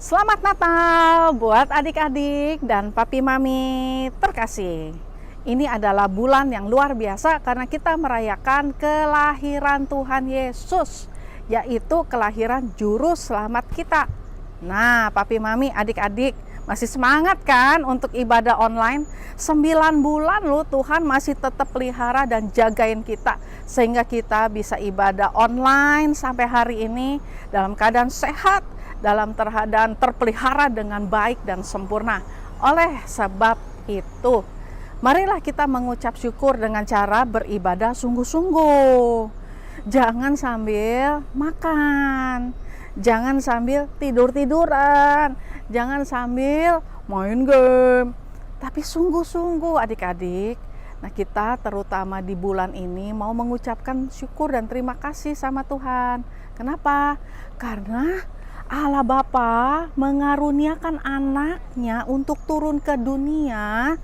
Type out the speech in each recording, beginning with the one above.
Selamat Natal buat adik-adik dan papi mami terkasih. Ini adalah bulan yang luar biasa karena kita merayakan kelahiran Tuhan Yesus, yaitu kelahiran juru selamat kita. Nah, papi mami adik-adik masih semangat kan untuk ibadah online? 9 bulan loh Tuhan masih tetap pelihara dan jagain kita sehingga kita bisa ibadah online sampai hari ini dalam keadaan sehat, dalam keadaan terpelihara dengan baik dan sempurna. Oleh sebab itu, marilah kita mengucap syukur dengan cara beribadah sungguh-sungguh. Jangan sambil makan, jangan sambil tidur-tiduran, jangan sambil main game, tapi sungguh-sungguh adik-adik. Nah, kita terutama di bulan ini mau mengucapkan syukur dan terima kasih sama Tuhan. Kenapa? Karena Allah Bapa mengaruniakan anaknya untuk turun ke dunia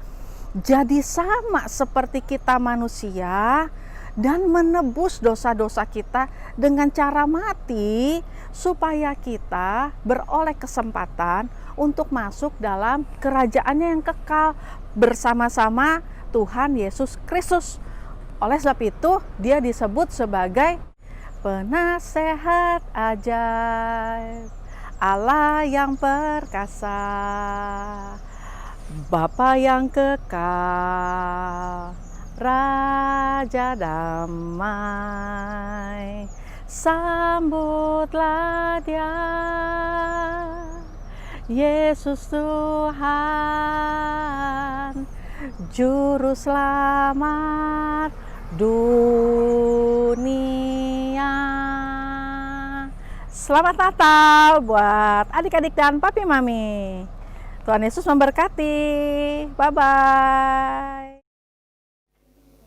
jadi sama seperti kita manusia dan menebus dosa-dosa kita dengan cara mati supaya kita beroleh kesempatan untuk masuk dalam kerajaannya yang kekal bersama-sama Tuhan Yesus Kristus. Oleh sebab itu dia disebut sebagai penasehat ajaib, Allah yang perkasa, Bapa yang kekal, Raja damai, sambutlah Dia, Yesus Tuhan, Juru Selamat dunia. Selamat Natal buat adik-adik dan papi mami. Tuhan Yesus memberkati. Bye-bye.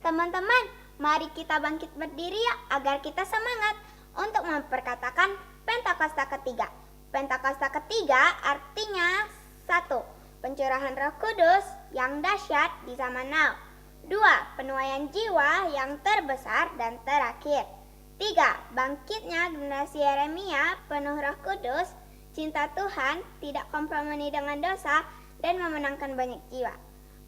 Teman-teman, mari kita bangkit berdiri ya agar kita semangat untuk memperkatakan Pentakosta ketiga. Pentakosta ketiga artinya 1. Pencurahan Roh Kudus yang dahsyat di zaman now. 2. Penuaian jiwa yang terbesar dan terakhir. 3. Bangkitnya generasi Yeremia penuh Roh Kudus, cinta Tuhan, tidak kompromi dengan dosa, dan memenangkan banyak jiwa.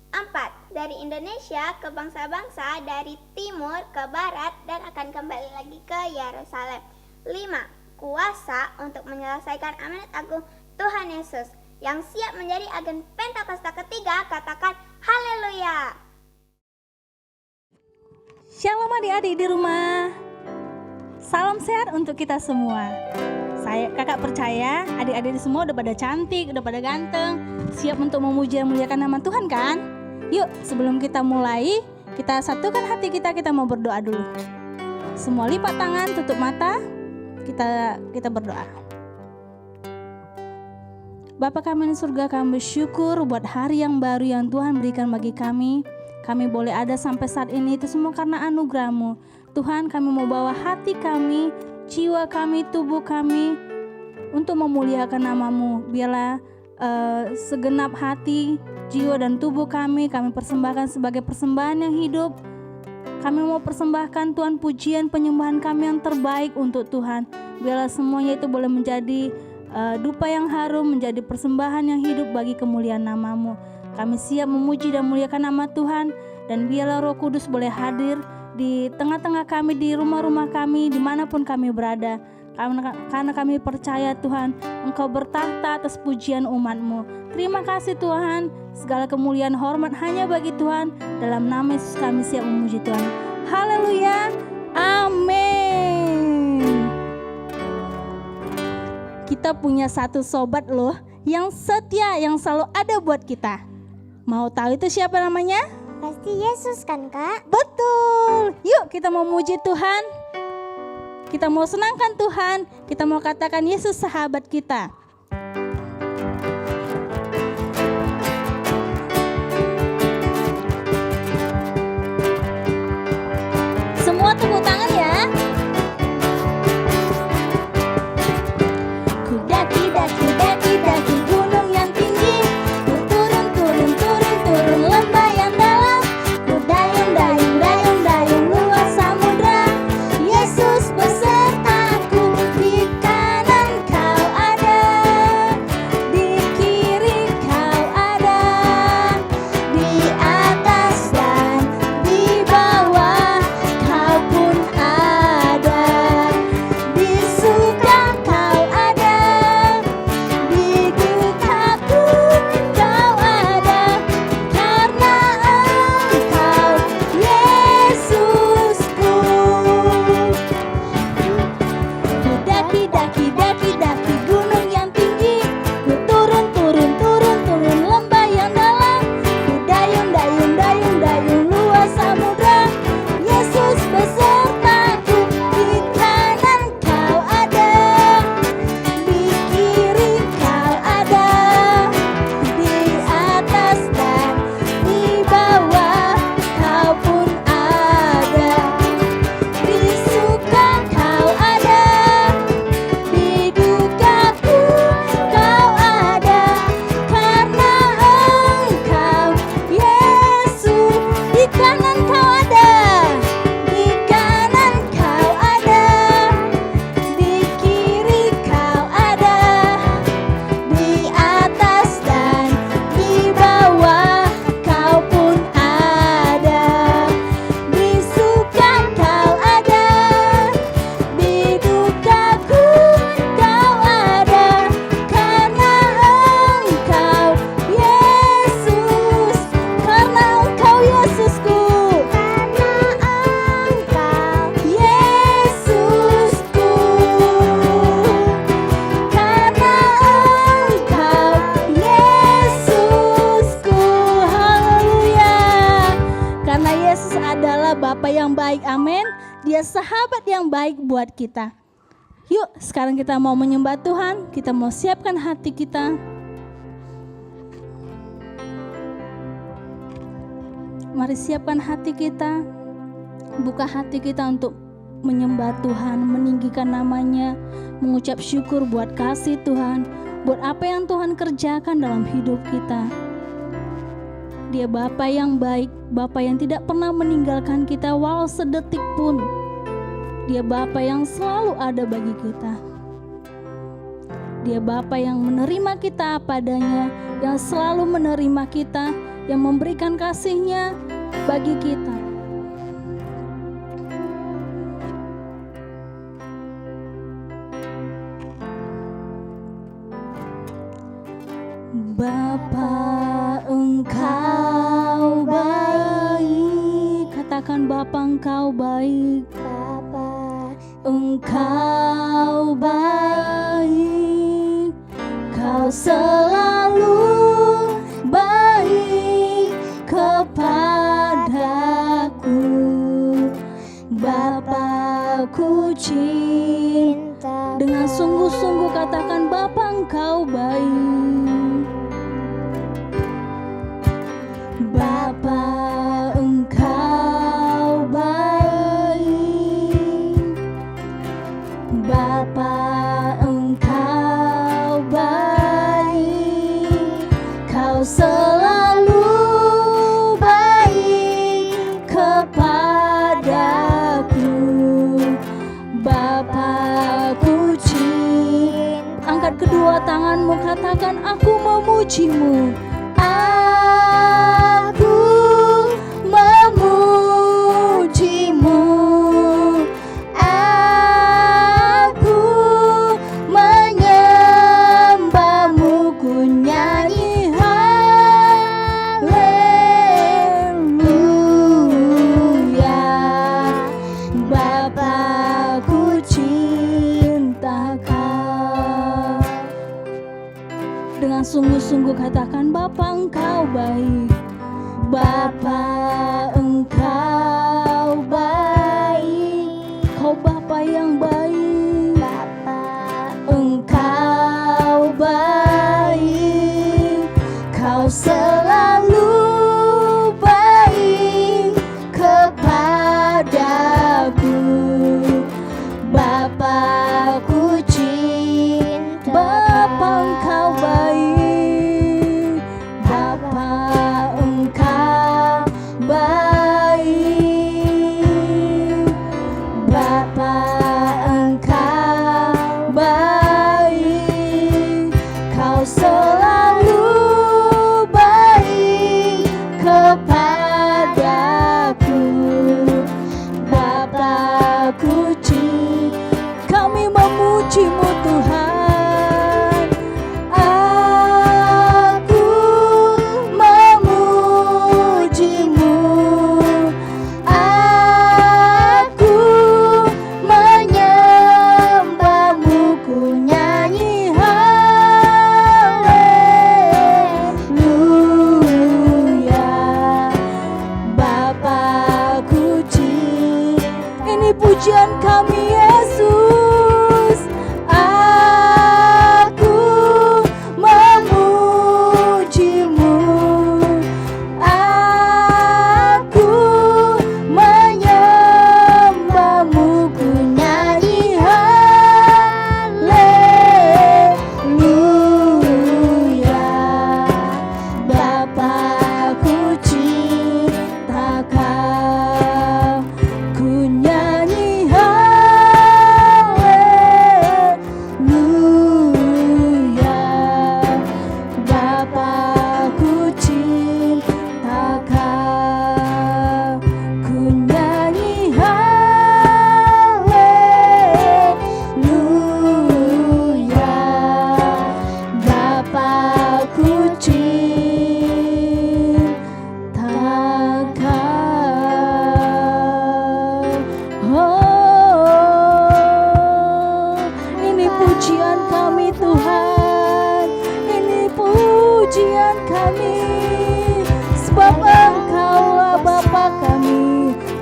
4. Dari Indonesia ke bangsa-bangsa, dari timur ke barat, dan akan kembali lagi ke Yerusalem. 5. Kuasa untuk menyelesaikan amanat agung Tuhan Yesus yang siap menjadi agen Pentakosta ketiga. Katakan haleluya. Shalom adik-adik di rumah. Salam sehat untuk kita semua. Kakak percaya adik-adik semua udah pada cantik, udah pada ganteng, siap untuk memuji dan muliakan nama Tuhan kan? Yuk, sebelum kita mulai, kita satukan hati kita mau berdoa dulu. Semua lipat tangan, tutup mata, kita berdoa. Bapa kami di surga, kami bersyukur buat hari yang baru yang Tuhan berikan bagi kami. Kami boleh ada sampai saat ini itu semua karena anugerah-Mu. Tuhan, kami mau bawa hati kami, jiwa kami, tubuh kami untuk memuliakan nama-Mu. Biarlah segenap hati, jiwa dan tubuh kami persembahkan sebagai persembahan yang hidup. Kami mau persembahkan Tuhan pujian penyembahan kami yang terbaik untuk Tuhan. Biarlah semuanya itu boleh menjadi dupa yang harum, menjadi persembahan yang hidup bagi kemuliaan nama-Mu. Kami siap memuji dan muliakan nama Tuhan, dan biarlah Roh Kudus boleh hadir di tengah-tengah kami, di rumah-rumah kami, dimanapun kami berada. Karena kami percaya Tuhan, Engkau bertahta atas pujian umat-Mu. Terima kasih Tuhan, segala kemuliaan hormat hanya bagi Tuhan. Dalam nama Yesus kami siap memuji Tuhan. Haleluya, amin. Kita punya satu sobat loh yang setia, yang selalu ada buat kita. Mau tahu itu siapa namanya? Pasti Yesus kan Kak? Betul. Yuk kita mau muji Tuhan. Kita mau senangkan Tuhan. Kita mau katakan Yesus sahabat kita. Semua tepuk tangan ya. Ku daki gunung yang tinggi, ku turun lembah yang dalam, ku dayung luas samudra. Yesus besertaku, di kanan Kau ada. Yesus adalah Bapa yang baik, amin. Dia sahabat yang baik buat kita. Yuk, sekarang kita mau menyembah Tuhan, kita mau siapkan hati kita. Mari siapkan hati kita, buka hati kita untuk menyembah Tuhan, meninggikan namanya, mengucap syukur buat kasih Tuhan, buat apa yang Tuhan kerjakan dalam hidup kita. Dia Bapa yang baik, Bapa yang tidak pernah meninggalkan kita walau sedetik pun. Dia Bapa yang selalu ada bagi kita. Dia Bapa yang menerima kita apa adanya, yang selalu menerima kita, yang memberikan kasih-Nya bagi kita. Bapa, Engkau baik. Katakan Bapa, Engkau baik. Bapa, Engkau baik. Kau selalu baik kepadaku. Bapa-Ku cinta. Dengan sungguh-sungguh katakan Bapa, Engkau baik. Bapa, Engkau baik. Bapa, Engkau baik. Kau selalu baik kepadaku. Bapa-Ku cinta. Angkat kedua tanganmu, katakan aku memuji-Mu. Aku memuji-Mu. Aku menyembah-Mu. Ku nyanyi haleluya. Bapa-Ku cinta Kau. Dengan sungguh-sungguh katakan Bapa, Engkau baik. Bapa, Engkau baik. Kau Bapa yang baik. Bapa, Engkau baik. Kau selalu baik kepadaku. Bapa-Ku cinta. Bapa, Engkau baik. Bapa, Engkau baik. Bapa, Engkau baik. Kau selalu baik kepadaku. Bapa-Ku cinta. Kami memuji-Mu Tuhan. Aku memuji-Mu. Aku menyembah-Mu. Ku nyanyi haleluya. Bapa-Ku cinta. Ini pujian kami Yesus. Aku memuji-Mu. Aku menyembah-Mu. Ku nyanyi haleluya. Bapa-Ku cinta Kau. Ku nyanyi haleluya.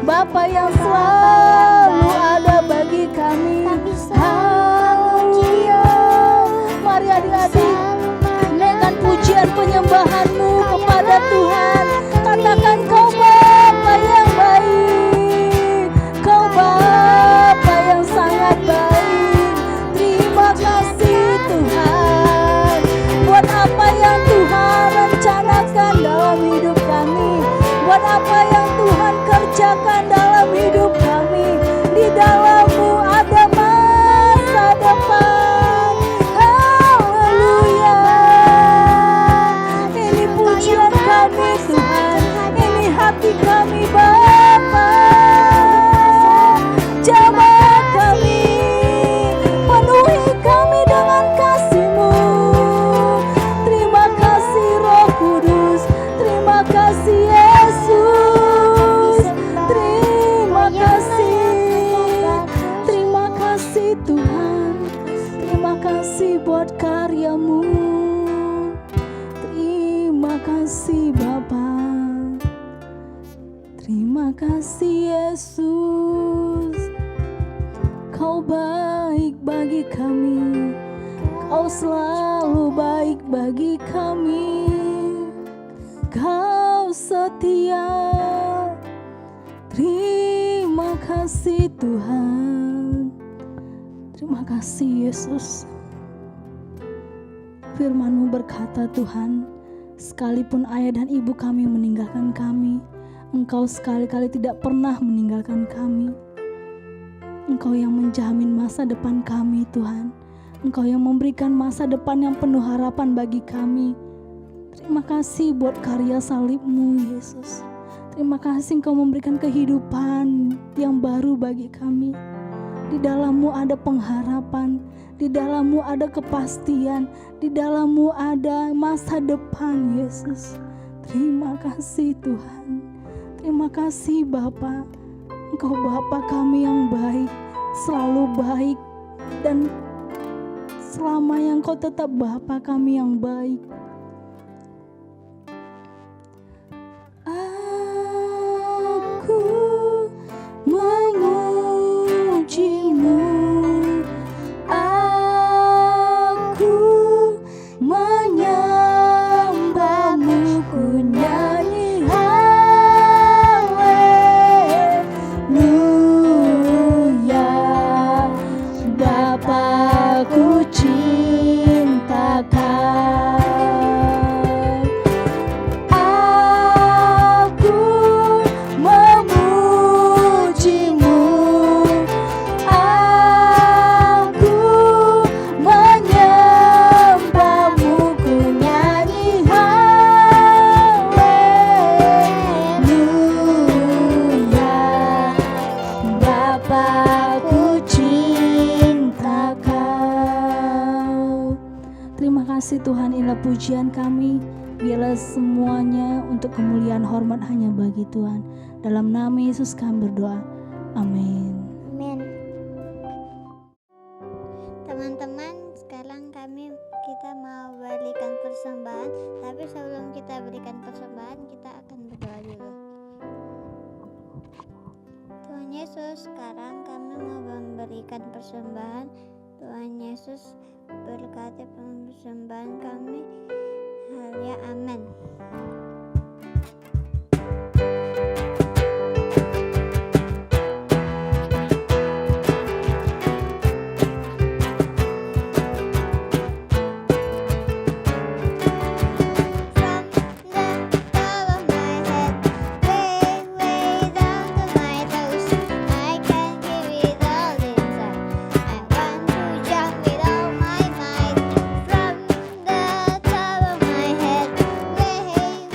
Bapa yang selalu ada bagi kami. Haleluya. Mari adik-adik, naikkan pujian penyembahanmu kepada Tuhan. Katakan kau Bapa yang baik, kau Bapa yang sangat baik. Terima kasih Tuhan, buat apa yang Tuhan rencanakan dalam hidup kami, buat apa yang Tuhan kerjakan dalam hidup kami. Di dalam-Mu ada masa depan. Haleluya. Ini pujian kami Tuhan, ini hati kami Bapa. Jamah kami, penuhi kami dengan kasih-Mu. Terima kasih Roh Kudus, terima kasih Yesus. Terima kasih Tuhan, terima kasih buat karya-Mu. Terima kasih Bapa, terima kasih Yesus. Kau baik bagi kami, Kau selalu baik bagi kami. Kau setia. Terima kasih Tuhan, terima kasih Yesus. Firman-Mu berkata Tuhan, sekalipun ayah dan ibu kami meninggalkan kami, Engkau sekali-kali tidak pernah meninggalkan kami. Engkau yang menjamin masa depan kami Tuhan. Engkau yang memberikan masa depan yang penuh harapan bagi kami. Terima kasih buat karya salib-Mu Yesus. Terima kasih Engkau memberikan kehidupan yang baru bagi kami. Di dalam-Mu ada pengharapan, di dalam-Mu ada kepastian, di dalam-Mu ada masa depan Yesus. Terima kasih Tuhan. Terima kasih Bapa. Engkau Bapa kami yang baik, selalu baik, dan selamanya Engkau tetap Bapa kami yang baik. Aku memuji-Mu, aku menyembah-Mu, ku nyanyi haleluya. Bapa-Ku cinta Kau. Aku memuji-Mu, aku menyembah-Mu, ku nyanyi haleluya. Bapa-Ku cinta Kau. Terima kasih Tuhan, inilah pujian kami. Biarlah semuanya untuk kemuliaan hormat hanya bagi Tuhan. Dalam nama Yesus kami berdoa. Amin. Amin. Teman-teman, sekarang kita mau berikan persembahan. Tapi sebelum kita berikan persembahan, kita akan berdoa dulu. Tuhan Yesus, sekarang kami mau memberikan persembahan. Tuhan Yesus berkati persembahan kami. Haleluya, amin. From the top of my head, way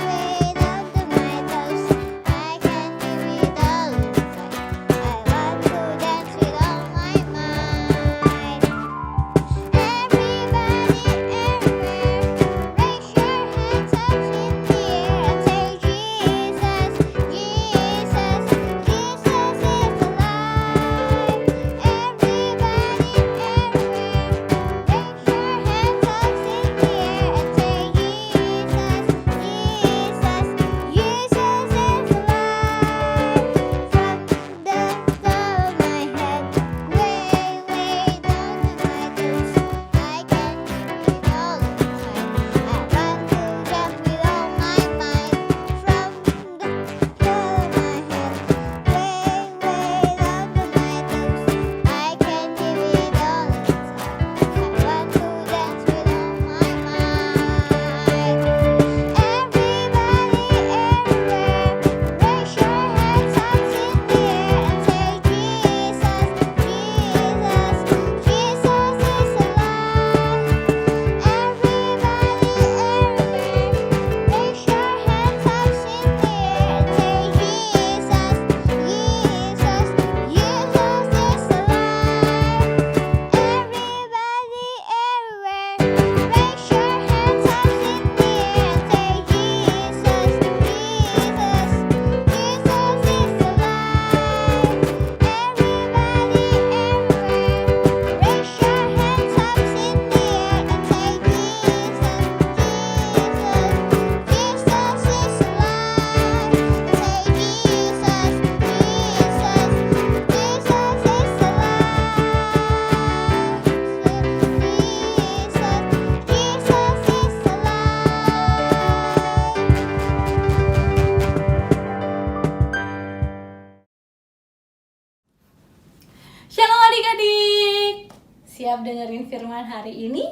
Siap dengerin firman hari ini?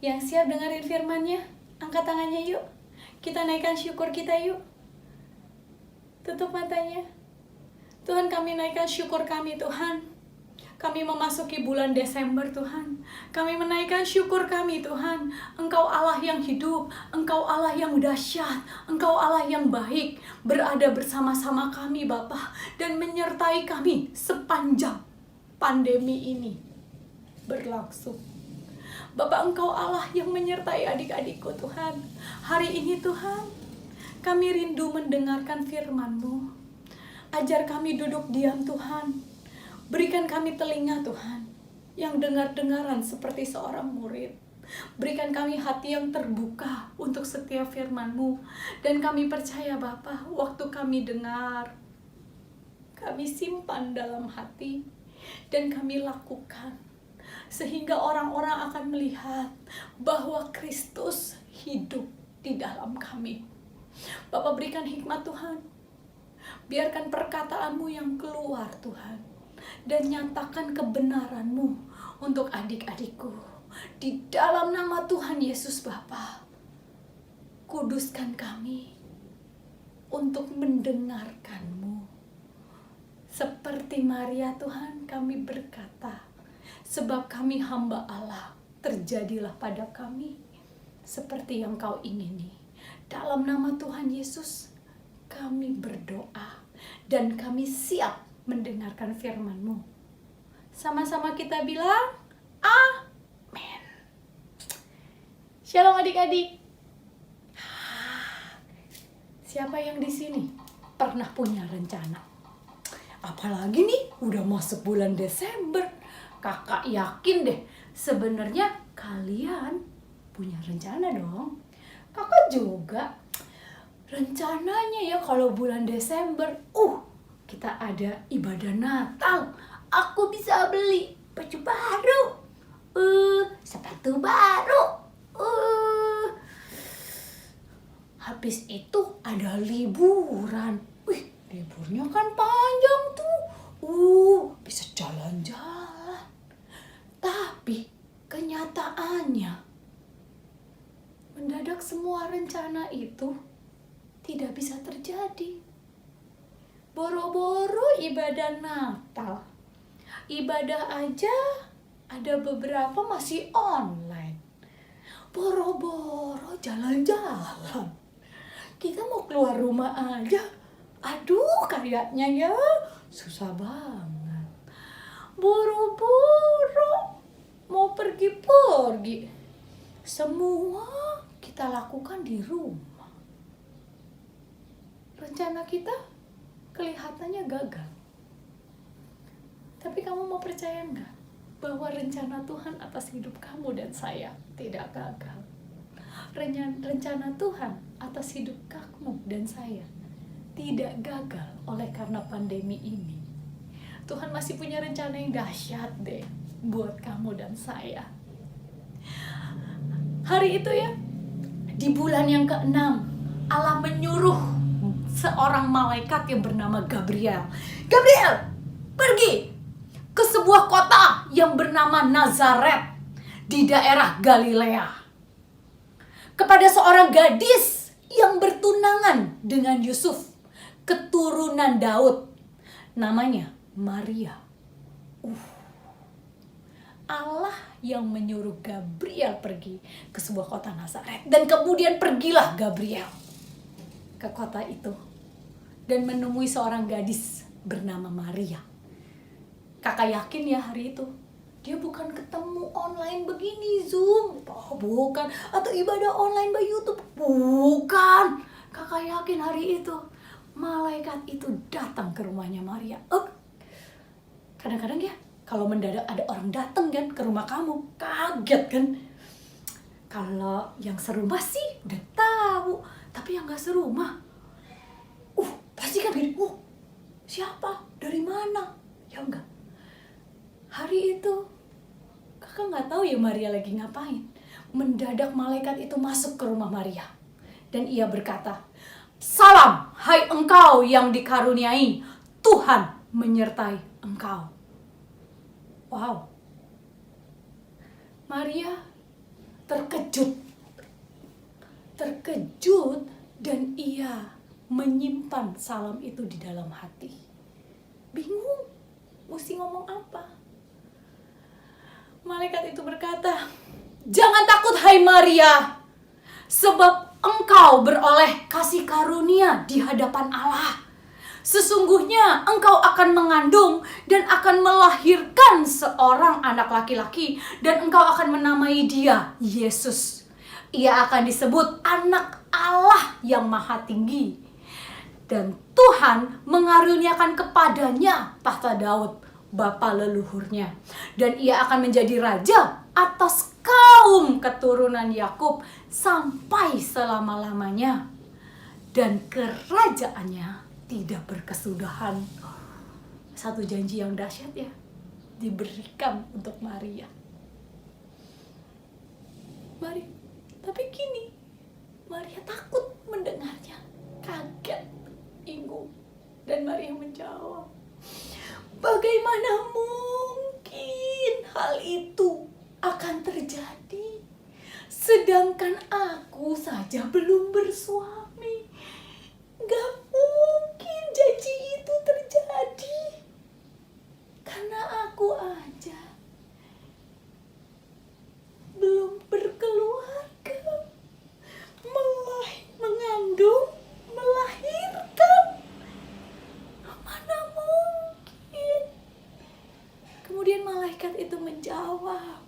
Yang siap dengerin firmannya, angkat tangannya yuk. Kita naikkan syukur kita yuk. Tutup matanya. Tuhan, kami naikkan syukur kami Tuhan. Kami memasuki bulan Desember Tuhan. Kami menaikkan syukur kami Tuhan. Engkau Allah yang hidup. Engkau Allah yang dahsyat. Engkau Allah yang baik. Berada bersama-sama kami Bapa. Dan menyertai kami sepanjang pandemi ini berlangsung. Bapak, Engkau Allah yang menyertai adik-adikku Tuhan. Hari ini Tuhan, kami rindu mendengarkan firman-Mu. Ajar kami duduk diam Tuhan. Berikan kami telinga Tuhan, yang dengar-dengaran seperti seorang murid. Berikan kami hati yang terbuka untuk setiap firman-Mu. Dan kami percaya Bapa, waktu kami dengar, kami simpan dalam hati, dan kami lakukan. Sehingga orang-orang akan melihat bahwa Kristus hidup di dalam kami. Bapak, berikan hikmat Tuhan. Biarkan perkataan-Mu yang keluar Tuhan. Dan nyatakan kebenaran-Mu untuk adik-adikku. Di dalam nama Tuhan Yesus Bapa, kuduskan kami untuk mendengarkan-Mu. Seperti Maria Tuhan, kami berkata, sebab kami hamba Allah, terjadilah pada kami seperti yang Kau ingini. Dalam nama Tuhan Yesus, kami berdoa dan kami siap mendengarkan firman-Mu. Sama-sama kita bilang, amin. Shalom adik-adik. Siapa yang di sini pernah punya rencana? Apalagi nih, udah masuk bulan Desember. Kakak yakin deh, sebenarnya kalian punya rencana dong. Kakak juga. Rencananya ya kalau bulan Desember, kita ada ibadah Natal. Aku bisa beli baju baru, sepatu baru. Habis itu ada liburan. Wih, liburnya kan panjang tuh. Bisa jalan-jalan. Tapi kenyataannya, mendadak semua rencana itu tidak bisa terjadi. Boro-boro ibadah Natal. Ibadah aja ada beberapa masih online. Boro-boro jalan-jalan. Kita mau keluar rumah aja. Aduh, kayaknya ya susah banget. Boro-boro mau pergi-pergi. Semua kita lakukan di rumah. Rencana kita kelihatannya gagal. Tapi kamu mau percaya enggak bahwa rencana Tuhan atas hidup kamu dan saya tidak gagal? Rencana Tuhan atas hidup kamu dan saya tidak gagal oleh karena pandemi ini. Tuhan masih punya rencana yang dahsyat deh buat kamu dan saya. Hari itu ya, di bulan yang ke-6, Allah menyuruh seorang malaikat yang bernama Gabriel. Gabriel, pergi ke sebuah kota yang bernama Nazaret di daerah Galilea. Kepada seorang gadis yang bertunangan dengan Yusuf, keturunan Daud. Namanya Maria. Allah yang menyuruh Gabriel pergi ke sebuah kota Nazaret. Dan kemudian pergilah Gabriel ke kota itu dan menemui seorang gadis bernama Maria. Kakak yakin ya hari itu dia bukan ketemu online begini Zoom, bukan, atau ibadah online by YouTube, bukan. Kakak yakin hari itu malaikat itu datang ke rumahnya Maria. Kadang-kadang ya kalau mendadak ada orang datang kan ke rumah kamu, kaget kan? Kalau yang serumah sih udah tahu, tapi yang gak serumah, pasti kan gini, siapa? Dari mana? Ya enggak. Hari itu kakak gak tahu ya Maria lagi ngapain. Mendadak malaikat itu masuk ke rumah Maria. Dan ia berkata, "Salam, hai engkau yang dikaruniai, Tuhan menyertai engkau." Wow. Maria terkejut dan ia menyimpan salam itu di dalam hati. Bingung, mesti ngomong apa. Malaikat itu berkata, "Jangan takut hai Maria, sebab engkau beroleh kasih karunia di hadapan Allah. Sesungguhnya engkau akan mengandung dan akan melahirkan seorang anak laki-laki, dan engkau akan menamai dia Yesus. Ia akan disebut anak Allah yang Maha Tinggi. Dan Tuhan mengaruniakan kepadanya tahta Daud, bapa leluhurnya. Dan ia akan menjadi raja atas kaum keturunan Yakub sampai selama-lamanya. Dan kerajaannya tidak berkesudahan." Satu janji yang dahsyat ya, diberikan untuk Maria. Tapi kini Maria takut mendengarnya, kaget, bingung. Dan Maria menjawab, "Bagaimana mungkin hal itu akan terjadi, sedangkan aku saja belum bersuami? Gak mungkin janji itu terjadi, karena aku aja belum berkeluarga, mengandung, melahirkan. Mana mungkin?" Kemudian malaikat itu menjawab,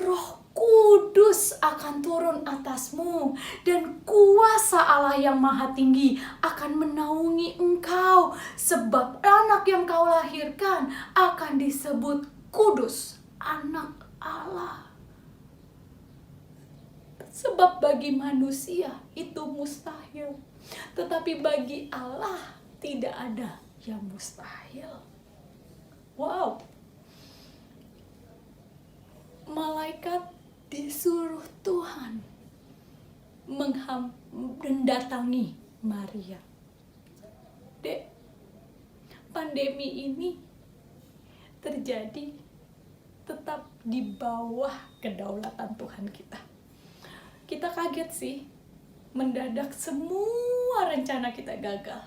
"Roh Kudus akan turun atasmu, dan kuasa Allah yang Maha Tinggi akan menaungi engkau, sebab anak yang kau lahirkan akan disebut kudus, anak Allah. Sebab bagi manusia itu mustahil, tetapi bagi Allah tidak ada yang mustahil." Wow. Malaikat disuruh Tuhan mendatangi Maria. Dek, pandemi ini terjadi tetap di bawah kedaulatan Tuhan kita. Kita kaget sih, mendadak semua rencana kita gagal.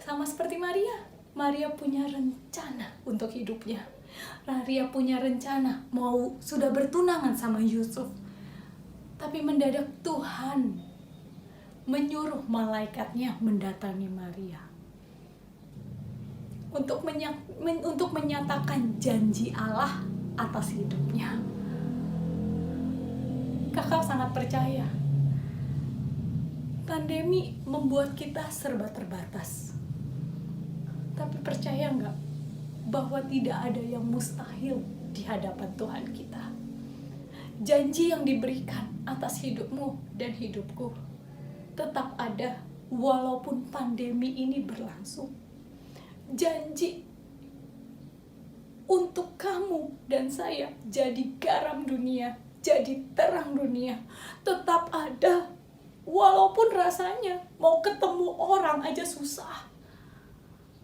Sama seperti Maria. Maria punya rencana untuk hidupnya. Maria punya rencana sudah bertunangan sama Yusuf. Tapi mendadak Tuhan menyuruh malaikatnya mendatangi Maria untuk menyatakan janji Allah atas hidupnya. Kakak sangat percaya pandemi membuat kita serba terbatas. Tapi percaya nggak bahwa tidak ada yang mustahil di hadapan Tuhan kita? Janji yang diberikan atas hidupmu dan hidupku tetap ada walaupun pandemi ini berlangsung. Janji untuk kamu dan saya jadi garam dunia, jadi terang dunia, tetap ada walaupun rasanya mau ketemu orang aja susah.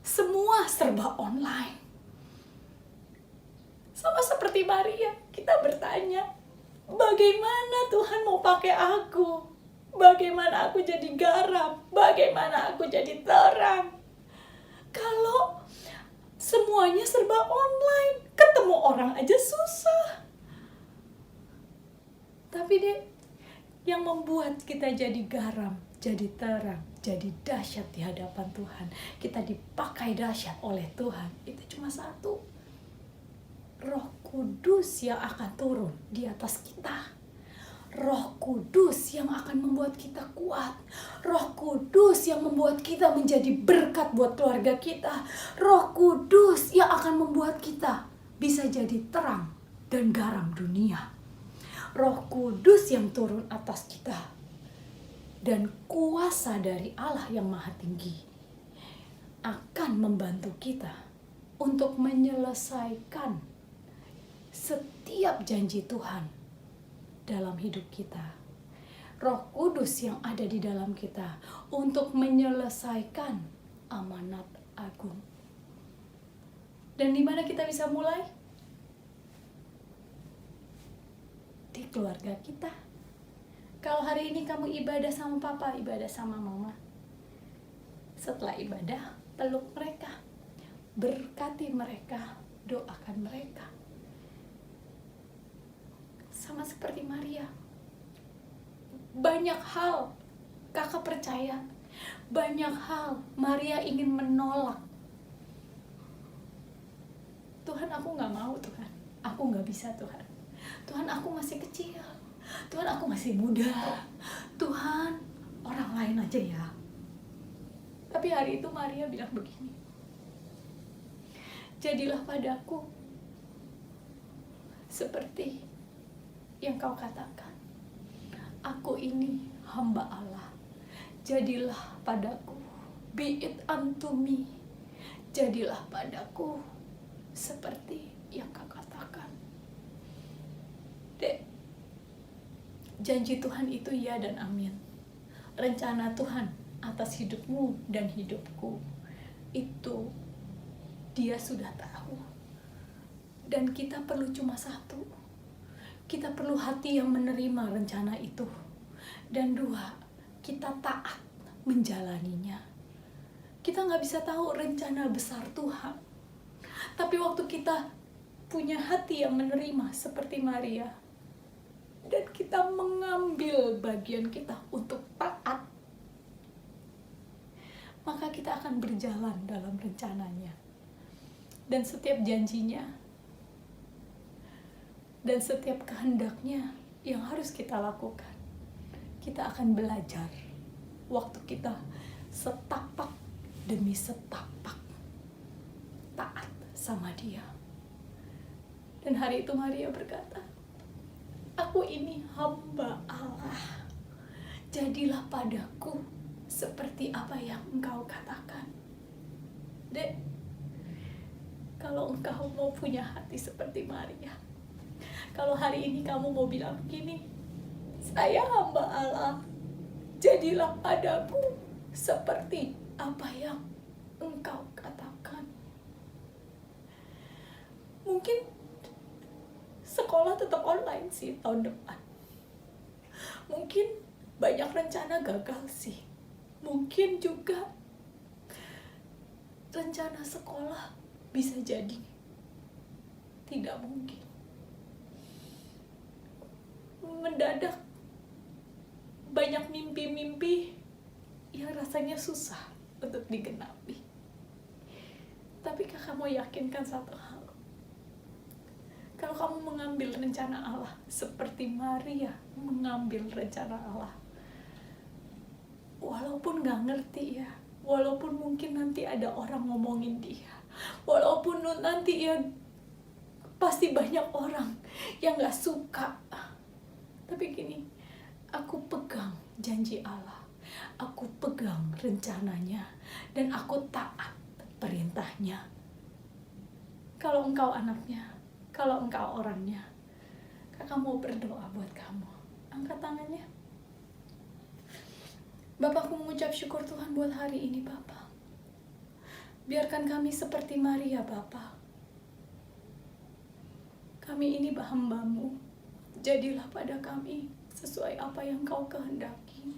Semua serba online. Sama seperti Maria, kita bertanya, bagaimana Tuhan mau pakai aku? Bagaimana aku jadi garam? Bagaimana aku jadi terang? Kalau semuanya serba online, ketemu orang aja susah. Tapi deh, yang membuat kita jadi garam, jadi terang, jadi dahsyat di hadapan Tuhan, kita dipakai dahsyat oleh Tuhan, itu cuma satu. Roh Kudus yang akan turun di atas kita. Roh Kudus yang akan membuat kita kuat. Roh Kudus yang membuat kita menjadi berkat buat keluarga kita. Roh Kudus yang akan membuat kita bisa jadi terang dan garam dunia. Roh Kudus yang turun atas kita. Dan kuasa dari Allah yang Maha Tinggi akan membantu kita untuk menyelesaikan setiap janji Tuhan dalam hidup kita. Roh Kudus yang ada di dalam kita untuk menyelesaikan amanat agung. Dan di mana kita bisa mulai? keluarga kita. Kalau hari ini kamu ibadah sama papa, ibadah sama mama, setelah ibadah, peluk mereka, berkati mereka, doakan mereka. Sama seperti Maria. Banyak hal kakak percaya, banyak hal Maria ingin menolak. Tuhan, aku gak mau Tuhan, aku gak bisa Tuhan. Tuhan, aku masih kecil, Tuhan, aku masih muda, Tuhan, orang lain aja ya. Tapi hari itu Maria bilang begini, jadilah padaku seperti yang kau katakan. Aku ini hamba Allah. Jadilah padaku, be it unto me. Jadilah padaku seperti yang kau katakan. Dek, janji Tuhan itu ya dan amin. Rencana Tuhan atas hidupmu dan hidupku itu Dia sudah tahu. Dan kita perlu cuma satu. Kita perlu hati yang menerima rencana itu. Dan dua, kita taat menjalaninya. Kita gak bisa tahu rencana besar Tuhan. Tapi waktu kita punya hati yang menerima seperti Maria, dan kita mengambil bagian kita untuk taat, maka kita akan berjalan dalam rencananya. Dan setiap janjinya, dan setiap kehendaknya yang harus kita lakukan, kita akan belajar waktu kita setapak demi setapak taat sama Dia. Dan hari itu Maria berkata, aku ini hamba Allah, jadilah padaku seperti apa yang engkau katakan. Dek, kalau engkau mau punya hati seperti Maria, kalau hari ini kamu mau bilang begini, saya hamba Allah, jadilah padaku seperti apa yang engkau katakan. Mungkin sekolah tetap online sih tahun depan. Mungkin banyak rencana gagal sih. Mungkin juga rencana sekolah bisa jadi tidak mungkin. Mendadak banyak mimpi-mimpi yang rasanya susah untuk digenapi. Tapi kakak mau yakinkan satu hal. Kalau kamu mengambil rencana Allah seperti Maria mengambil rencana Allah, walaupun gak ngerti ya, walaupun mungkin nanti ada orang ngomongin dia, walaupun nanti ya pasti banyak orang yang gak suka, tapi gini, aku pegang janji Allah, aku pegang rencananya, dan aku taat perintahnya. Kalau engkau anaknya, kalau engkau orangnya, kakak mau berdoa buat kamu. Angkat tangannya. Bapakku mengucap syukur Tuhan buat hari ini, Bapak. Biarkan kami seperti Maria, Bapak. Kami ini hamba-Mu. Jadilah pada kami sesuai apa yang Kau kehendaki.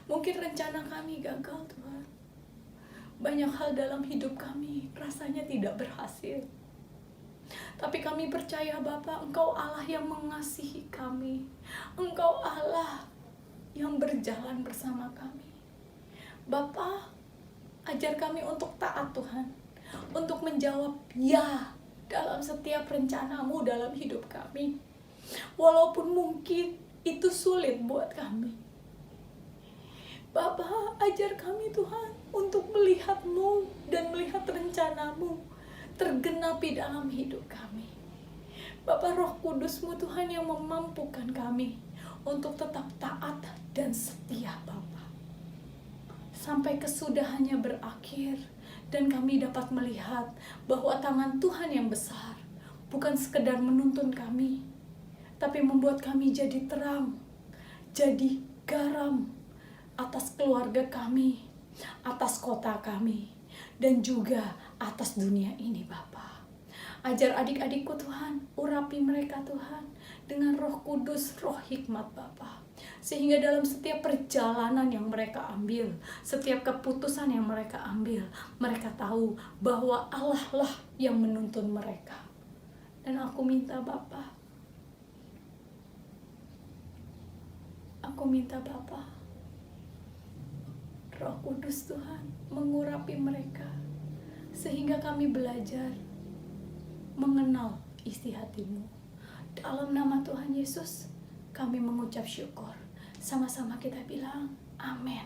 Mungkin rencana kami gagal, Tuhan. Banyak hal dalam hidup kami rasanya tidak berhasil. Tapi kami percaya, Bapa, Engkau Allah yang mengasihi kami. Engkau Allah yang berjalan bersama kami. Bapa, ajar kami untuk taat, Tuhan. Untuk menjawab ya dalam setiap rencana-Mu dalam hidup kami. Walaupun mungkin itu sulit buat kami. Bapa, ajar kami, Tuhan, untuk melihat-Mu dan melihat rencana-Mu tergenapi dalam hidup kami. Bapa, Roh Kudus-Mu, Tuhan, yang memampukan kami untuk tetap taat dan setia, Bapa. Sampai kesudahannya berakhir dan kami dapat melihat bahwa tangan Tuhan yang besar bukan sekedar menuntun kami, tapi membuat kami jadi terang, jadi garam atas keluarga kami, atas kota kami, dan juga atas dunia ini, Bapa. Ajar adik-adikku Tuhan, urapi mereka Tuhan dengan Roh Kudus, roh hikmat Bapa. Sehingga dalam setiap perjalanan yang mereka ambil, setiap keputusan yang mereka ambil, mereka tahu bahwa Allah lah yang menuntun mereka. Dan aku minta Bapa, Roh Kudus Tuhan mengurapi mereka, sehingga kami belajar mengenal isi hati-Mu. Dalam nama Tuhan Yesus, kami mengucap syukur. Sama-sama kita bilang, amin.